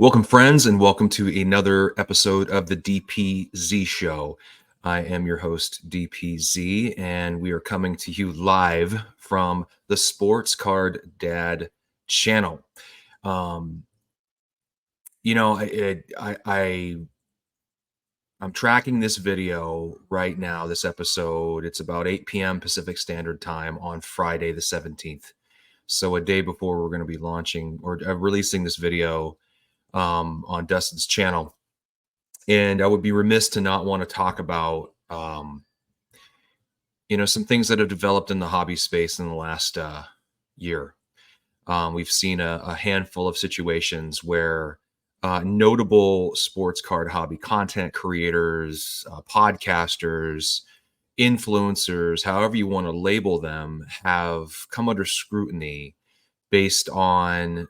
Welcome, friends, and welcome to another episode of the DPZ Show. I am your host, DPZ, and we are coming to you live from the Sports Card Dad channel. Um, you know, I'm tracking this video right now, this episode. It's about 8 p.m. Pacific Standard Time on Friday, the 17th. So a day before we're going to be launching or releasing this video on Dustin's channel. And I would be remiss to not want to talk about, some things that have developed in the hobby space in the last year. We've seen a handful of situations where notable sports card hobby content creators, podcasters, influencers, however you want to label them, have come under scrutiny based on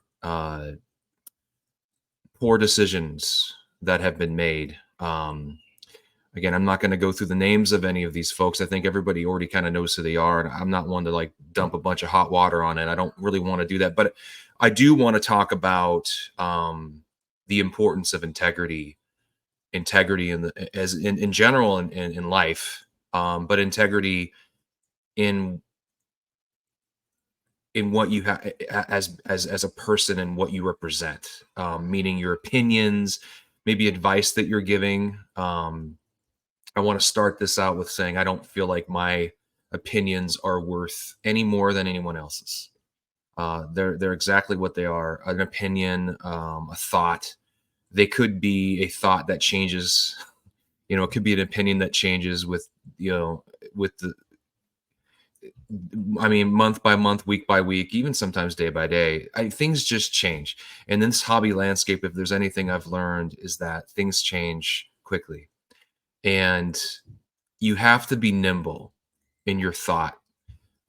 poor decisions that have been made. Again, I'm not going to go through the names of any of these folks. I think everybody already kind of knows who they are, and I'm not one to like dump a bunch of hot water on it. I don't really want to do that, but I do want to talk about the importance of integrity in general in life, but integrity in what you have as a person and what you represent, meaning your opinions, maybe advice that you're giving. I want to start this out with saying I don't feel like my opinions are worth any more than anyone else's. They're exactly what they are: an opinion, a thought. They could be a thought that changes. It could be an opinion that changes with month by month, week by week, even sometimes day by day. Things just change. And in this hobby landscape, if there's anything I've learned, is that things change quickly. And you have to be nimble in your thought.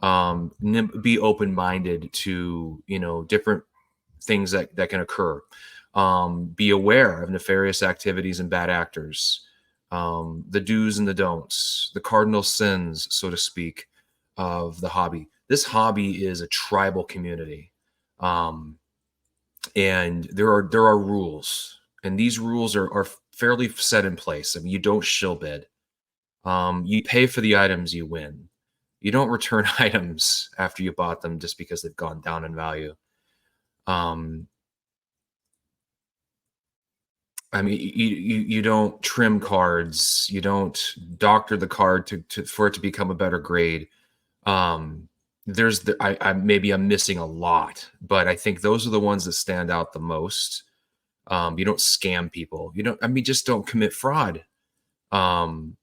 Be open-minded to, different things that can occur. Be aware of nefarious activities and bad actors. The do's and the don'ts, the cardinal sins, so to speak, of the hobby. This hobby is a tribal community. And there are rules, and these rules are fairly set in place. I mean, you don't shill bid. You pay for the items you win. You don't return items after you bought them just because they've gone down in value. You don't trim cards. You don't doctor the card for it to become a better grade. Maybe I'm missing a lot, but I think those are the ones that stand out the most. You don't scam people. Just don't commit fraud. You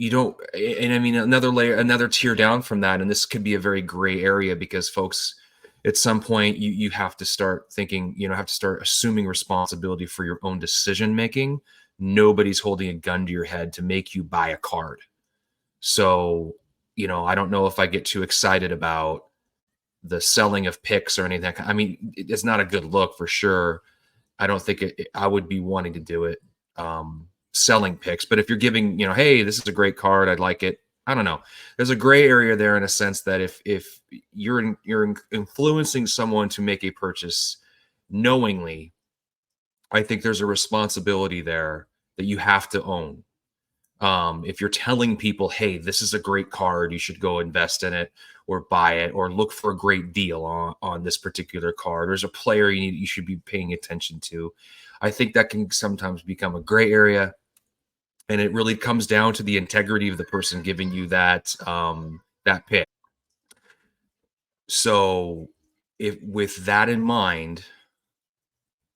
don't, and another layer, another tier down from that, and this could be a very gray area because folks, at some point, you have to start thinking, have to start assuming responsibility for your own decision making. Nobody's holding a gun to your head to make you buy a card. So, I don't know if I get too excited about the selling of picks or anything. It's not a good look for sure. I don't think I would be wanting to do it. Selling picks, but if you're giving, hey, this is a great card, I'd like it. I don't know. There's a gray area there in a sense that if you're influencing someone to make a purchase knowingly, I think there's a responsibility there that you have to own. If you're telling people, hey, this is a great card, you should go invest in it or buy it or look for a great deal on this particular card, there's a player you should be paying attention to. I think that can sometimes become a gray area, and it really comes down to the integrity of the person giving you that pick. So, with that in mind,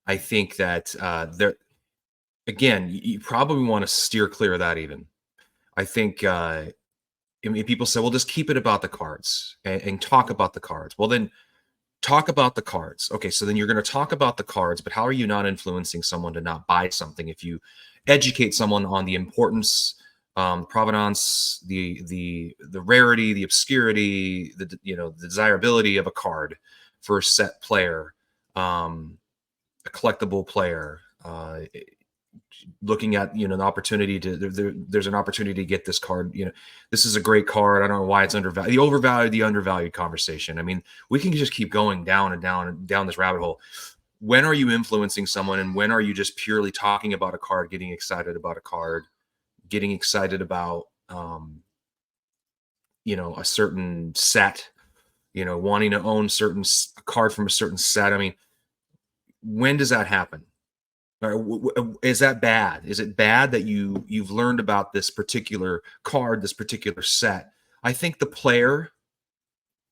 I think that again, you probably want to steer clear of that. Even I think people say, "Well, just keep it about the cards and talk about the cards." Well, then talk about the cards. Okay, so then you're going to talk about the cards, but how are you not influencing someone to not buy something if you educate someone on the importance, provenance, the rarity, the obscurity, the desirability of a card for a set player, a collectible player, looking at an opportunity there's an opportunity to get this card. This is a great card. I don't know why it's undervalued. The overvalued, the undervalued conversation. We can just keep going down and down and down this rabbit hole. when are you influencing someone, and when are you just purely talking about a card, getting excited about a card, getting excited about a certain set, wanting to own a card from a certain set. I mean, when does that happen? Is that bad? Is it bad that you've learned about this particular card, this particular set? I think the player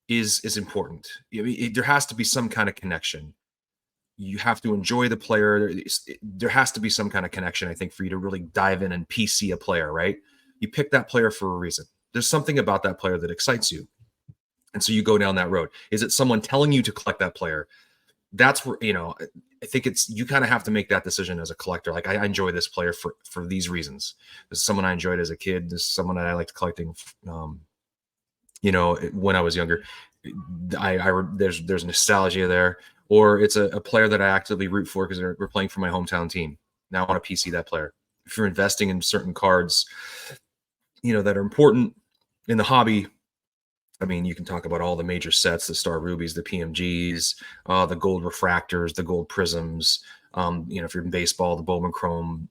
is important. I mean, there has to be some kind of connection. You have to enjoy the player. There has to be some kind of connection, I think, for you to really dive in and PC a player, right? You pick that player for a reason. There's something about that player that excites you. And so you go down that road. Is it someone telling you to collect that player? That's where, I think you kind of have to make that decision as a collector. Like, I enjoy this player for these reasons. This is someone I enjoyed as a kid. This is someone that I liked collecting, when I was younger. There's nostalgia there. Or it's a player that I actively root for because we're playing for my hometown team. Now I want to PC that player. If you're investing in certain cards, that are important in the hobby, I mean, you can talk about all the major sets, the Star Rubies, the PMGs, the gold refractors, the gold prisms. If you're in baseball, the Bowman Chrome,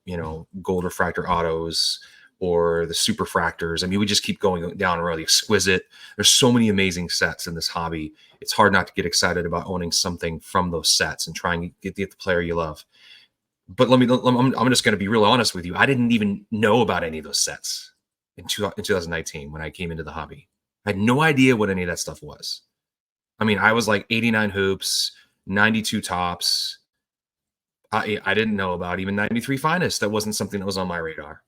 gold refractor autos, or the super fractors. I mean, we just keep going down a road. The exquisite. There's so many amazing sets in this hobby. It's hard not to get excited about owning something from those sets and trying to get the player you love. But I'm just going to be real honest with you. I didn't even know about any of those sets in 2019 when I came into the hobby. I had no idea what any of that stuff was. I mean, I was like 89 hoops, 92 tops. I didn't know about even 93 finest. That wasn't something that was on my radar.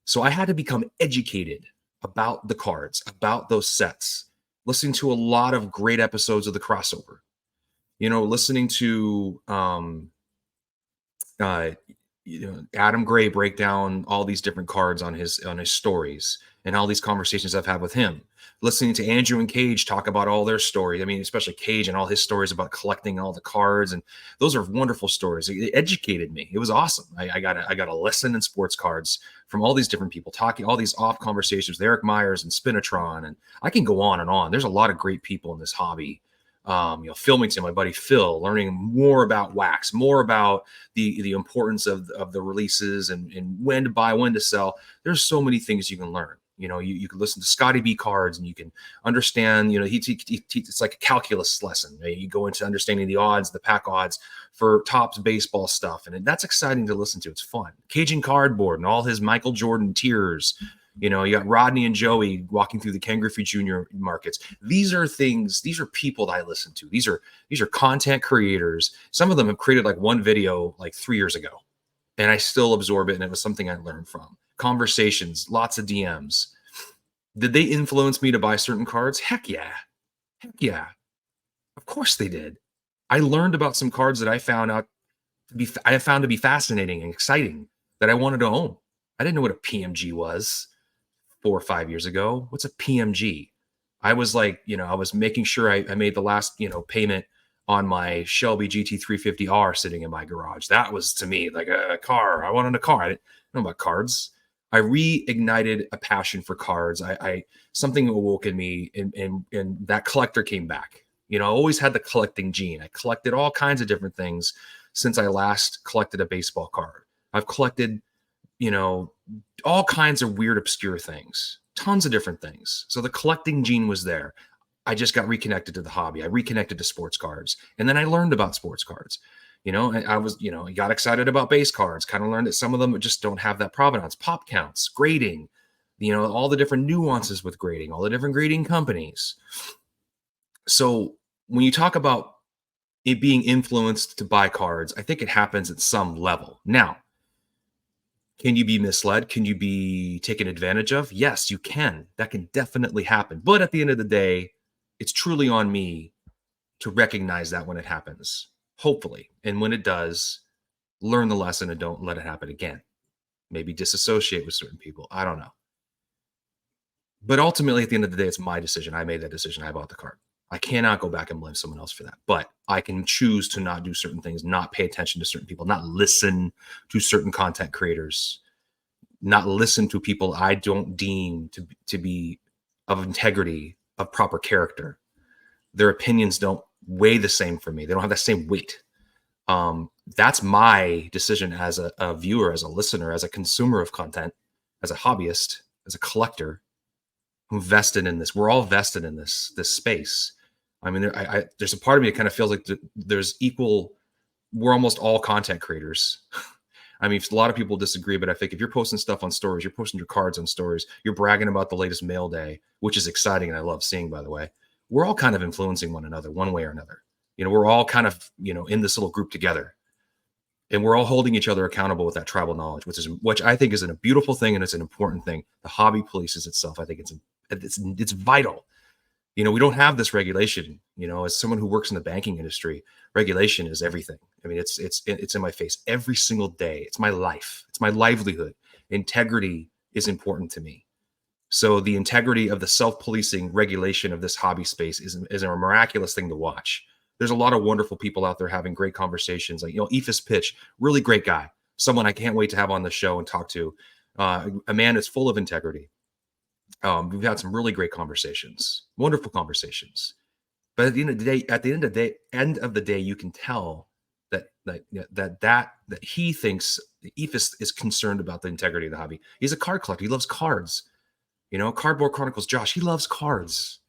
So I had to become educated about the cards, about those sets, listening to a lot of great episodes of the crossover, listening to Adam Gray break down all these different cards on his stories, and all these conversations I've had with him, listening to Andrew and Cage talk about all their stories. I mean, especially Cage and all his stories about collecting all the cards. And those are wonderful stories. It educated me. It was awesome. I got a lesson in sports cards from all these different people, talking all these off conversations with Eric Myers and Spinatron. And I can go on and on. There's a lot of great people in this hobby. Filmington, my buddy Phil, learning more about wax, more about the importance of the releases and when to buy, when to sell. There's so many things you can learn. You can listen to Scotty B cards and you can understand, it's like a calculus lesson. You go into understanding the odds, the pack odds for Topps baseball stuff. And that's exciting to listen to. It's fun. Cajun Cardboard and all his Michael Jordan tiers. You got Rodney and Joey walking through the Ken Griffey Jr. markets. These are people that I listen to. These are content creators. Some of them have created like one video like 3 years ago, and I still absorb it. And it was something I learned from conversations, lots of DMs. Did they influence me to buy certain cards? Heck yeah. Of course they did. I learned about some cards that I found to be fascinating and exciting that I wanted to own. I didn't know what a PMG was 4 or 5 years ago. What's a PMG? I was like, I was making sure I made the last, payment on my Shelby GT350R sitting in my garage. That was to me like a car. I wanted a car. I didn't know about cards. I reignited a passion for cards. Something awoke in me, and that collector came back. I always had the collecting gene. I collected all kinds of different things since I last collected a baseball card. I've collected, all kinds of weird, obscure things, tons of different things. So the collecting gene was there. I just got reconnected to the hobby. I reconnected to sports cards, and then I learned about sports cards. I was, got excited about base cards, kind of learned that some of them just don't have that provenance, pop counts, grading, all the different nuances with grading, all the different grading companies. So when you talk about it being influenced to buy cards, I think it happens at some level. Now, can you be misled? Can you be taken advantage of? Yes, you can. That can definitely happen. But at the end of the day, it's truly on me to recognize that when it happens, hopefully. And when it does, learn the lesson and don't let it happen again. Maybe disassociate with certain people. I don't know. But ultimately, at the end of the day, it's my decision. I made that decision. I bought the card. I cannot go back and blame someone else for that. But I can choose to not do certain things, not pay attention to certain people, not listen to certain content creators, not listen to people I don't deem to be of integrity, of proper character. Their opinions don't weigh the same for me. They don't have that same weight. That's my decision as a viewer, as a listener, as a consumer of content, as a hobbyist, as a collector who vested in this. We're all vested in this space. I mean, there's a part of me that kind of feels like there's equal. We're almost all content creators. I mean, a lot of people disagree, but I think if you're posting stuff on stories, you're posting your cards on stories, you're bragging about the latest mail day, which is exciting and I love seeing, by the way. We're all kind of influencing one another one way or another. We're all kind of, in this little group together. And we're all holding each other accountable with that tribal knowledge, which I think is a beautiful thing and it's an important thing. The hobby polices itself. I think it's vital. We don't have this regulation. As someone who works in the banking industry, regulation is everything. I mean, it's in my face every single day. It's my life. It's my livelihood. Integrity is important to me. So the integrity of the self-policing regulation of this hobby space is a miraculous thing to watch. There's a lot of wonderful people out there having great conversations. Like, Ephus Pitch, really great guy. Someone I can't wait to have on the show and talk to. A man that's full of integrity. We've had some really great conversations, wonderful conversations. But at the end of the day, you can tell that he thinks Ephus is concerned about the integrity of the hobby. He's a card collector. He loves cards. Cardboard Chronicles, Josh, he loves cards.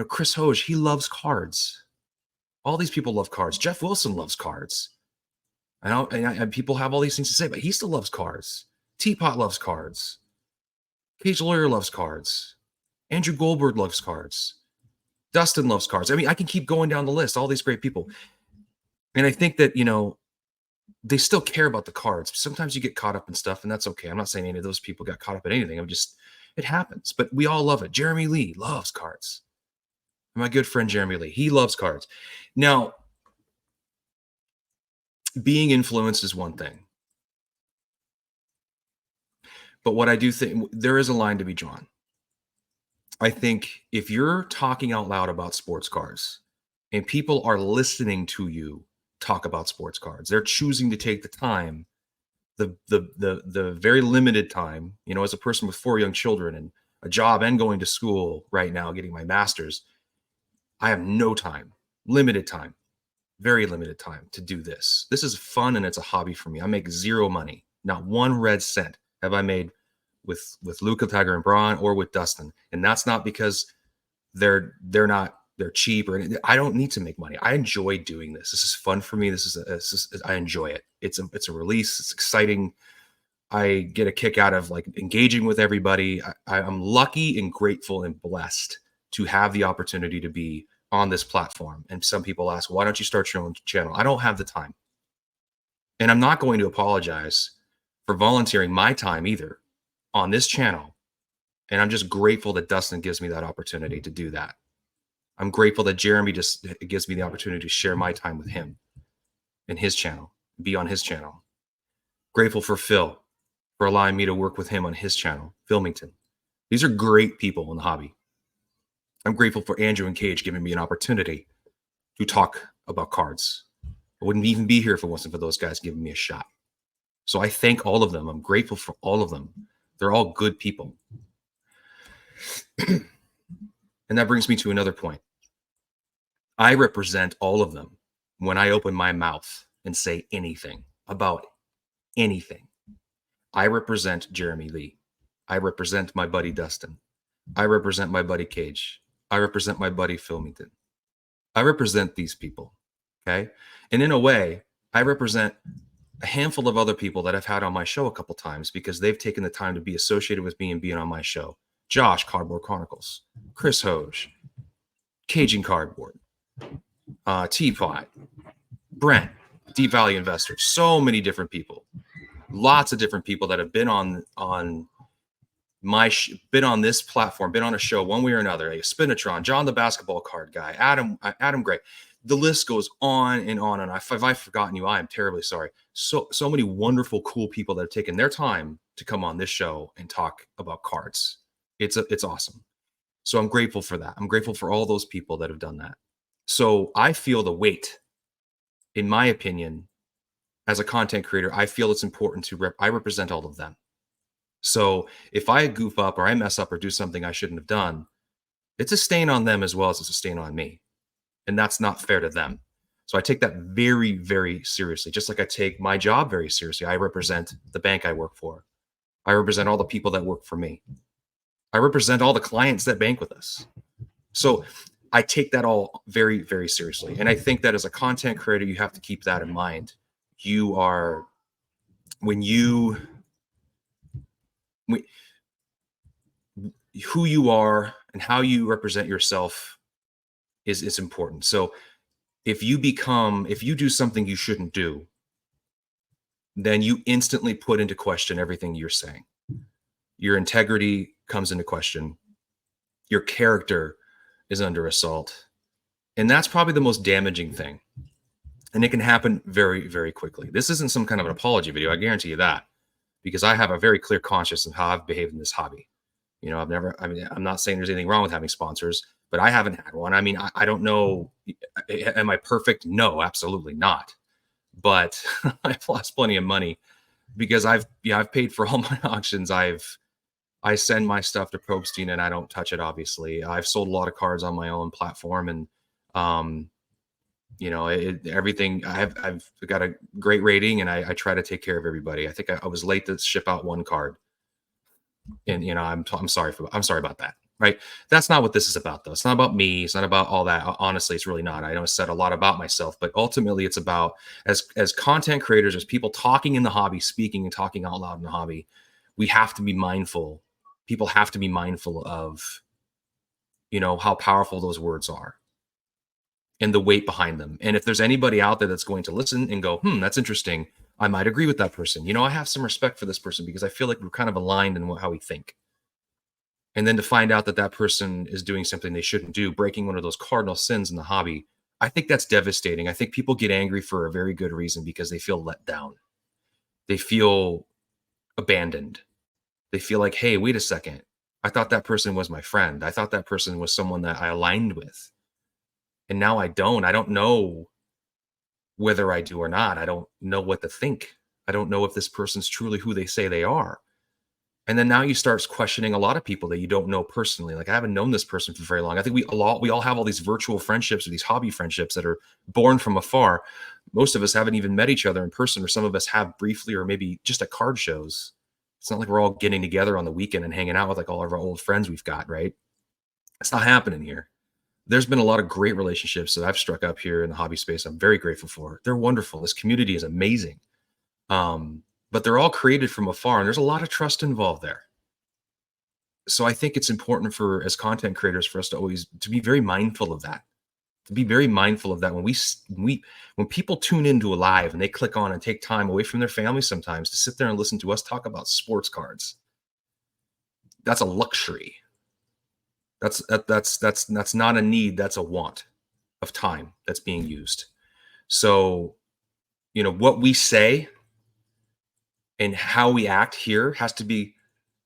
Chris Hoge, he loves cards. All these people love cards. Jeff Wilson loves cards. And people have all these things to say, but he still loves cards. Teapot loves cards. Cage Lawyer loves cards. Andrew Goldberg loves cards. Dustin loves cards. I mean, I can keep going down the list, all these great people. And I think that, they still care about the cards. Sometimes you get caught up in stuff, and that's okay. I'm not saying any of those people got caught up in anything. It happens. But we all love it. Jeremy Lee loves cards. My good friend Jeremy Lee, he loves cards. Now, being influenced is one thing. But what I do think, there is a line to be drawn. I think if you're talking out loud about sports cards and people are listening to you talk about sports cards, they're choosing to take the time, the very limited time, as a person with 4 young children and a job and going to school right now, getting my master's, I have no time, limited time, very limited time to do this. This is fun and it's a hobby for me. I make zero money. Not one red cent have I made with Luca, Tiger, and Braun or with Dustin. And that's not because they're cheap or anything. I don't need to make money. I enjoy doing this. This is fun for me. I enjoy it. It's a release. It's exciting. I get a kick out of like engaging with everybody. I'm lucky and grateful and blessed to have the opportunity to be on this platform. And some people ask, why don't you start your own channel? I don't have the time. And I'm not going to apologize for volunteering my time either on this channel. And I'm just grateful that Dustin gives me that opportunity to do that. I'm grateful that Jeremy just gives me the opportunity to share my time with him in his channel, be on his channel. Grateful for Phil for allowing me to work with him on his channel, Filmington. These are great people in the hobby. I'm grateful for Andrew and Cage giving me an opportunity to talk about cards. I wouldn't even be here if it wasn't for those guys giving me a shot. So I thank all of them. I'm grateful for all of them. They're all good people. And that brings me to another point. I represent all of them when I open my mouth and say anything about anything. I represent Jeremy Lee. I represent my buddy Dustin. I represent my buddy Cage. I represent my buddy Filmington. I represent these people, okay? And in a way, I represent a handful of other people that I've had on my show a couple times because they've taken the time to be associated with me and being on my show. Josh, Cardboard Chronicles. Chris Hoge. Caging Cardboard. Teapot. Brent. Deep Value Investors. So many different people. Lots of different people that have been on been on this platform, been on a show one way or another. Spinatron, John the basketball card guy, Adam Gray. The list goes on and on. And if I've forgotten you, I am terribly sorry. So many wonderful, cool people that have taken their time to come on this show and talk about cards. It's awesome. So I'm grateful for that. I'm grateful for all those people that have done that. So I feel the weight, in my opinion, as a content creator. I feel it's important I represent all of them. So if I goof up or I mess up or do something I shouldn't have done, it's a stain on them as well as it's a stain on me. And that's not fair to them. So I take that very, very seriously, just like I take my job very seriously. I represent the bank I work for. I represent all the people that work for me. I represent all the clients that bank with us. So I take that all very, very seriously. And I think that as a content creator, you have to keep that in mind. You are, when you, when, who you are and how you represent yourself is important. So if you do something you shouldn't do, then you instantly put into question everything you're saying. Your integrity comes into question. Your character is under assault. And that's probably the most damaging thing. And it can happen very, very quickly. This isn't some kind of an apology video. I guarantee you that, because I have a very clear conscience of how I've behaved in this hobby. I'm not saying there's anything wrong with having sponsors, but I haven't had one. I mean, I don't know. Am I perfect? No, absolutely not. But I've lost plenty of money because I've paid for all my auctions. I send my stuff to Probstein and I don't touch it. Obviously, I've sold a lot of cards on my own platform, and everything. I've got a great rating, and I try to take care of everybody. I think I was late to ship out one card, and I'm sorry about that. Right? That's not what this is about, though. It's not about me. It's not about all that. Honestly, it's really not. I know I said a lot about myself, but ultimately, it's about as content creators, as people talking in the hobby, speaking and talking out loud in the hobby. We have to be mindful. People have to be mindful of, how powerful those words are and the weight behind them. And if there's anybody out there that's going to listen and go, that's interesting, I might agree with that person. I have some respect for this person because I feel like we're kind of aligned in how we think. And then to find out that that person is doing something they shouldn't do, breaking one of those cardinal sins in the hobby, I think that's devastating. I think people get angry for a very good reason, because they feel let down. They feel abandoned. They feel like, hey, wait a second. I thought that person was my friend. I thought that person was someone that I aligned with. And now I don't. I don't know whether I do or not. I don't know what to think. I don't know if this person's truly who they say they are. And then now you start questioning a lot of people that you don't know personally. Like, I haven't known this person for very long. I think we all have all these virtual friendships or these hobby friendships that are born from afar. Most of us haven't even met each other in person, or some of us have briefly, or maybe just at card shows. It's not like we're all getting together on the weekend and hanging out with like all of our old friends we've got, right? It's not happening here. There's been a lot of great relationships that I've struck up here in the hobby space. I'm very grateful for. They're wonderful. This community is amazing. But they're all created from afar, and there's a lot of trust involved there. So I think it's important as content creators, for us to be very mindful of that. To be very mindful of that when people tune into a live and they click on and take time away from their family sometimes to sit there and listen to us talk about sports cards. That's a luxury. That's not a need. That's a want of time that's being used. So, what we say and how we act here has to be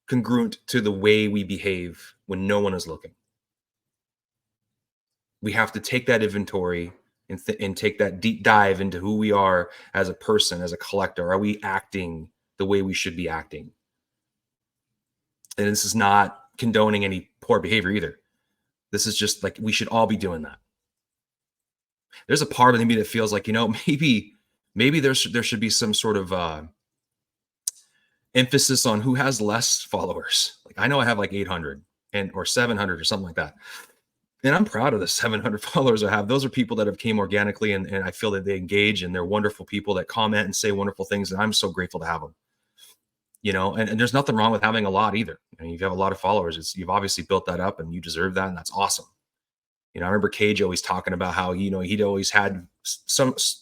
congruent to the way we behave when no one is looking. We have to take that inventory and take that deep dive into who we are as a person, as a collector. Are we acting the way we should be acting? And this is not condoning any poor behavior either. This is just like, we should all be doing that. There's a part of me that feels like, maybe there should be some sort of emphasis on who has less followers. Like, I know I have like 800 or 700 or something like that. And I'm proud of the 700 followers I have. Those are people that have came organically, and I feel that they engage, and they're wonderful people that comment and say wonderful things. And I'm so grateful to have them. And there's nothing wrong with having a lot either. You have a lot of followers. You've obviously built that up, and you deserve that. And that's awesome. I remember Cage always talking about how, he'd always had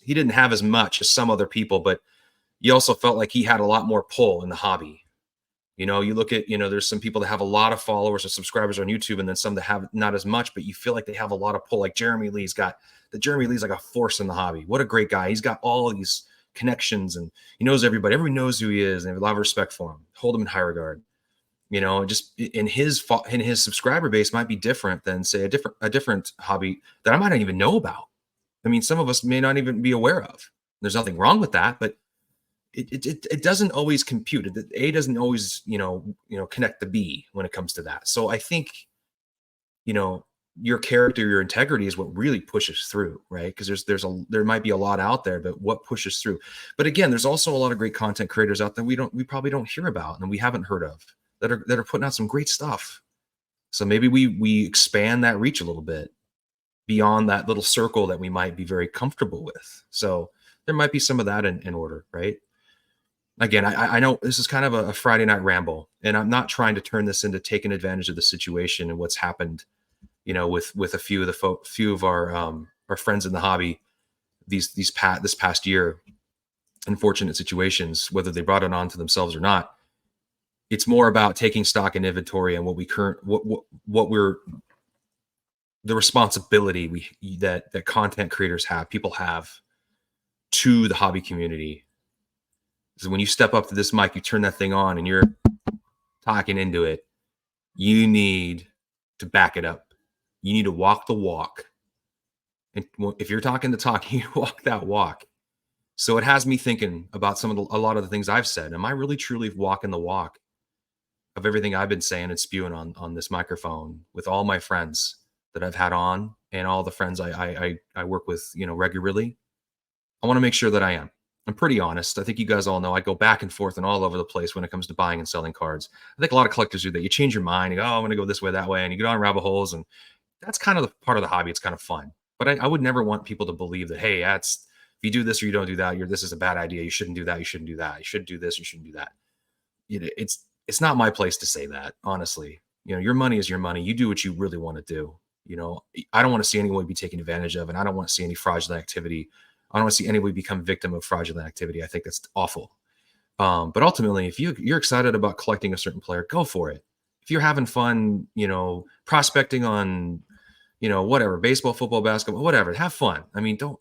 he didn't have as much as some other people, but he also felt like he had a lot more pull in the hobby. You look at, there's some people that have a lot of followers or subscribers on YouTube, and then some that have not as much, but you feel like they have a lot of pull. Like Jeremy Lee's like a force in the hobby. What a great guy. He's got all these connections, and he knows everybody. Everybody knows who he is, and they have a lot of respect for him. Hold him in high regard. Just in his subscriber base might be different than, say, a different hobby that I might not even know about. I mean, some of us may not even be aware of. There's nothing wrong with that, but it doesn't always compute. A doesn't always, connect the B when it comes to that. So I think, your character, your integrity is what really pushes through, right? Because there might be a lot out there, but what pushes through? But again, there's also a lot of great content creators out there we probably don't hear about and we haven't heard of that are putting out some great stuff. So maybe we expand that reach a little bit beyond that little circle that we might be very comfortable with. So there might be some of that in order, right? Again, I know this is kind of a Friday night ramble, and I'm not trying to turn this into taking advantage of the situation and what's happened, with a few of few of our friends in the hobby this past year, unfortunate situations, whether they brought it on to themselves or not. It's more about taking stock and inventory and what we're the responsibility that content creators have, people have to the hobby community. So when you step up to this mic, you turn that thing on and you're talking into it, you need to back it up. You need to walk the walk. And if you're talking the talk, you walk that walk. So it has me thinking about a lot of the things I've said. Am I really truly walking the walk of everything I've been saying and spewing on this microphone with all my friends that I've had on and all the friends I work with, regularly? I want to make sure that I am. I'm pretty honest. I think you guys all know I go back and forth and all over the place when it comes to buying and selling cards. I think a lot of collectors do that. You change your mind. You go, oh, I'm going to go this way, that way. And you get on rabbit holes. And that's kind of the part of the hobby. It's kind of fun. But I would never want people to believe that, hey, if you do this or you don't do that, this is a bad idea. You shouldn't do that. You shouldn't do that. You should do this. You shouldn't do that. It's not my place to say that, honestly. Your money is your money. You do what you really want to do. I don't want to see anyone be taken advantage of, and I don't want to see any fraudulent activity. I don't want to see anybody become victim of fraudulent activity. I think that's awful. But ultimately, if you're excited about collecting a certain player, go for it. If you're having fun, prospecting on, whatever, baseball, football, basketball, whatever, have fun. I mean, don't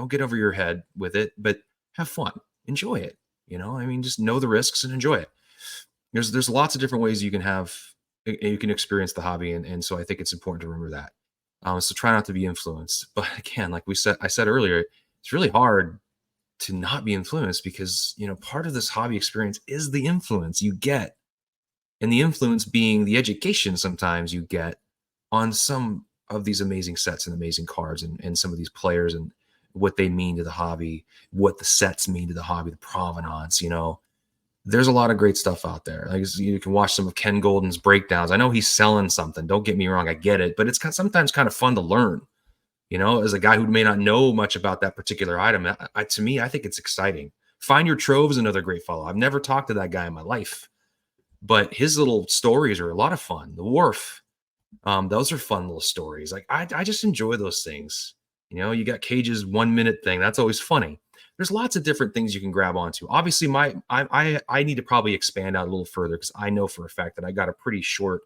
get over your head with it, but have fun, enjoy it. Just know the risks and enjoy it. There's lots of different ways you can experience the hobby. And so I think it's important to remember that. So try not to be influenced. But again, like I said earlier, it's really hard to not be influenced because, part of this hobby experience is the influence you get, and the influence being the education sometimes you get on some of these amazing sets and amazing cards and some of these players and what they mean to the hobby, what the sets mean to the hobby, the provenance. There's a lot of great stuff out there. Like you can watch some of Ken Golden's breakdowns. I know he's selling something. Don't get me wrong. I get it, but it's sometimes kind of fun to learn. As a guy who may not know much about that particular item, to me, I think it's exciting. Find Your Trove is another great follow. I've never talked to that guy in my life, but his little stories are a lot of fun. The Wharf, those are fun little stories. Like I just enjoy those things. You got Cage's 1 minute thing. That's always funny. There's lots of different things you can grab onto. Obviously, I need to probably expand out a little further because I know for a fact that I got a pretty short,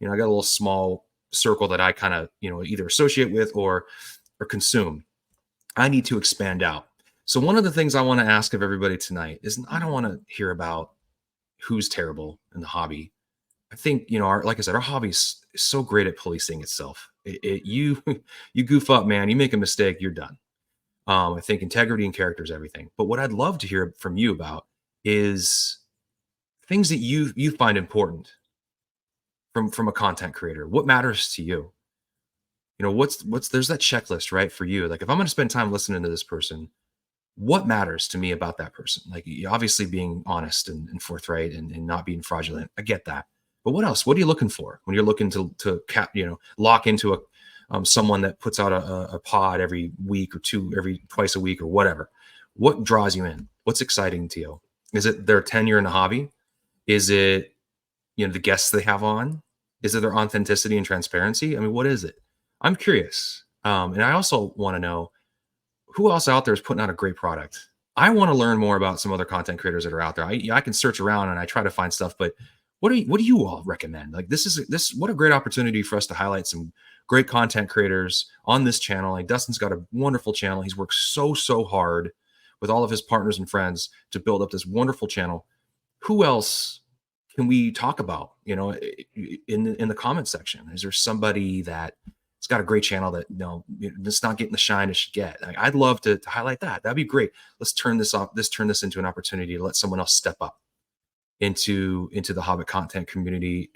I got a little small circle that I kind of, either associate with or consume. I need to expand out. So one of the things I want to ask of everybody tonight is I don't want to hear about who's terrible in the hobby. I think, like I said, our hobby is so great at policing itself. You goof up, man, you make a mistake, you're done. I think integrity and character is everything. But what I'd love to hear from you about is things that you find important from a content creator. What matters to you? What's there's that checklist, right, for you. Like if I'm going to spend time listening to this person, what matters to me about that person? Like obviously being honest and forthright and not being fraudulent. I get that. But what else? What are you looking for when you're looking to lock into someone that puts out a pod every week or twice a week or whatever? What draws you in? What's exciting to you? Is it their tenure in the hobby? Is it, the guests they have on? Is it their authenticity and transparency? I mean, what is it? I'm curious. And I also want to know who else out there is putting out a great product. I want to learn more about some other content creators that are out there. I can search around and I try to find stuff, but what do you all recommend? Like what a great opportunity for us to highlight some great content creators on this channel. Like Dustin's got a wonderful channel. He's worked so hard with all of his partners and friends to build up this wonderful channel. Who else can we talk about, in the comment section? Is there somebody that it's got a great channel that, it's not getting the shine it should get? Like, I'd love to highlight that. That'd be great. Let's turn this into an opportunity to let someone else step up into the hobby content community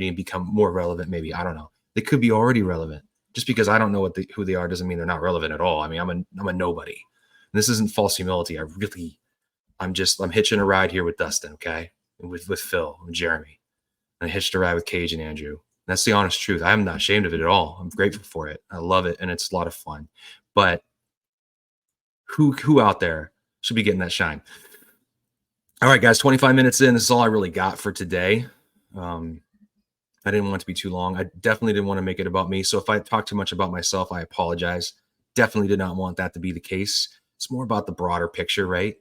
and become more relevant. Maybe, I don't know. They could be already relevant. Just because I don't know who they are doesn't mean they're not relevant at all. I mean, I'm a nobody. And this isn't false humility. I'm hitching a ride here with Dustin, okay, and with Phil and Jeremy, and I hitched a ride with Cage and Andrew. That's the honest truth. I'm not ashamed of it at all. I'm grateful for it. I love it, and it's a lot of fun. But who out there should be getting that shine? All right, guys, 25 minutes in. This is all I really got for today. I didn't want it to be too long. I definitely didn't want to make it about me. So if I talk too much about myself, I apologize. Definitely did not want that to be the case. It's more about the broader picture, right?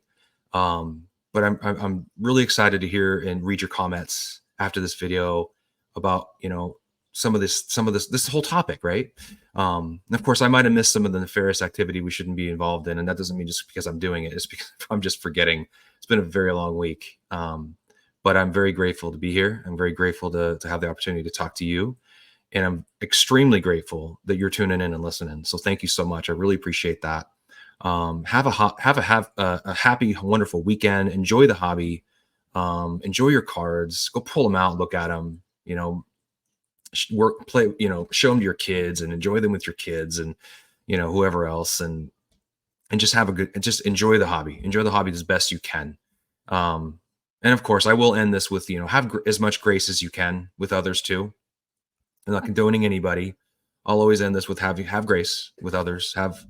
But I'm really excited to hear and read your comments after this video about this whole topic, right? And of course, I might have missed some of the nefarious activity we shouldn't be involved in, and that doesn't mean just because I'm doing it. It's because I'm just forgetting. It's been a very long week. But I'm very grateful to be here. I'm very grateful to have the opportunity to talk to you. And I'm extremely grateful that you're tuning in and listening. So thank you so much. I really appreciate that. Have a happy, wonderful weekend. Enjoy the hobby. Enjoy your cards. Go pull them out, look at them, play, show them to your kids and enjoy them with your kids and, whoever else. And just just enjoy the hobby. Enjoy the hobby as best you can. And of course, I will end this with, have as much grace as you can with others too. I'm not condoning anybody. I'll always end this with have grace with others, have,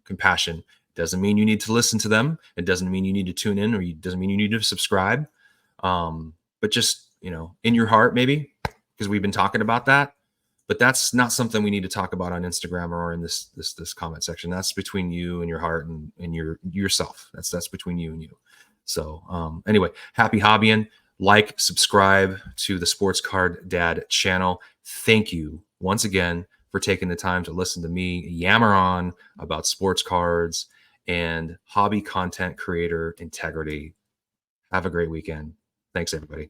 compassion. Doesn't mean you need to listen to them. It doesn't mean you need to tune in, or doesn't mean you need to subscribe. But just, in your heart, maybe, because we've been talking about that. But that's not something we need to talk about on Instagram or in this comment section. That's between you and your heart and yourself. That's between you and you. So anyway, happy hobbying. Like, subscribe to the Sports Card Dad channel. Thank you once again for taking the time to listen to me yammer on about sports cards and hobby content creator integrity. Have a great weekend. Thanks, everybody.